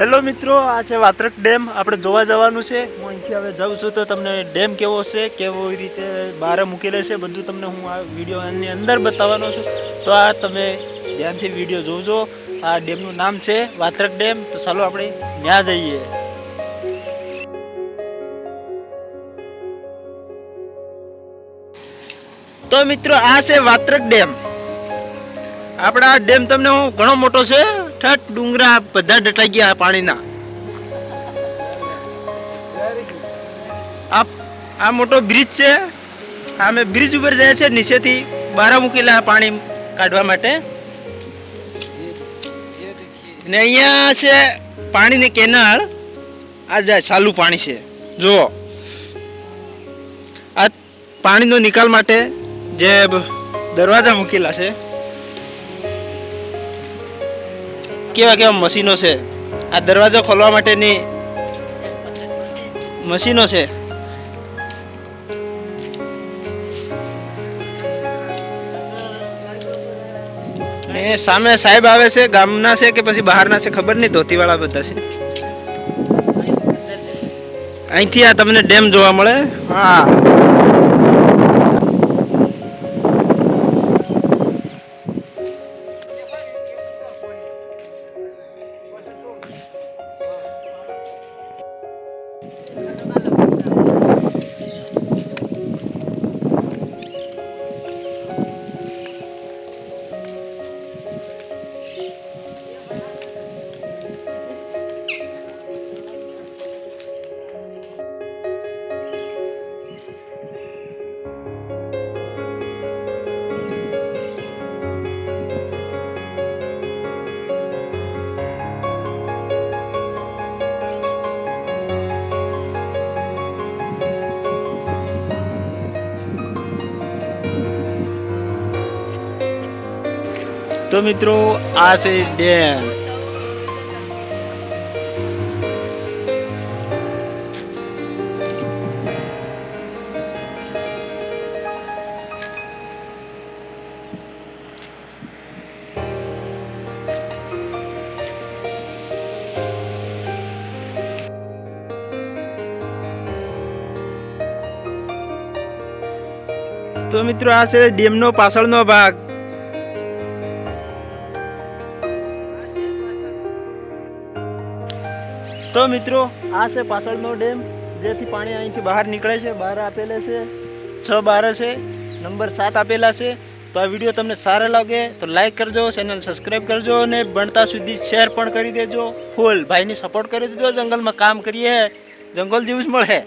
Hello મિત્રો, આ છે વાત્રક ડેમ. આપણે જોવા જવાનું છે. હું અહીંથી હવે જાઉં છું તો તમને ડેમ કેવો છે, કેવો રીતે બહાર મૂકેલો છે, બધું તમને હું આ વિડીયોની અંદર બતાવવાનો છું. તો આ તમે ધ્યાનથી વિડીયો જોજો. આ ડેમનું નામ છે વાત્રક ડેમ. તો ચાલો આપણે ત્યાં જઈએ. તો મિત્રો, આ છે વાત્રક ડેમ. આપણા ડેમ તમને હું ઘણો મોટો છે. ઠઠ ડુંગરા બધા ડટાઈ ગયા પાણીના. આ મોટો બ્રિજ છે. અમે બ્રિજ ઉપર જાય છે, નીચેથી બહાર મૂકેલા પાણી કાઢવા માટે. ને અહીંયા છે પાણીની કેનાલ. આ જાય ચાલુ પાણી છે. જુઓ, આ પાણીનો નિકાલ માટે જે દરવાજા મૂકેલા છે, કેવા કેવા મશીનો છે. આ દરવાજા ખોલવા માટેની મશીનો છે. ને સામે સાહેબ આવે છે, ગામના છે કે પછી બહારના છે ખબર નહીં, ધોતીવાળા બધા છે. અહીંથી આ તમને ડેમ જોવા મળે. હા, તો મિત્રો, આ છે ડેમ. તો મિત્રો, આ છે ડેમનો પાછળનો ભાગ. તો મિત્રો, આ છે પાછળનો ડેમ, જેથી પાણી અહીંથી બહાર નીકળે છે. બહાર આપેલા છે 6-12 છે, નંબર 7 આપેલા છે. તો આ વિડીયો તમને સારો લાગે તો લાઈક કરજો, ચેનલ સબસ્ક્રાઈબ કરજો અને બનતા સુધી શેર પણ કરી દેજો. ફૂલ ભાઈની સપોર્ટ કરી દેજો. જંગલમાં કામ કરીએ, જંગલ જેવું જ મળે.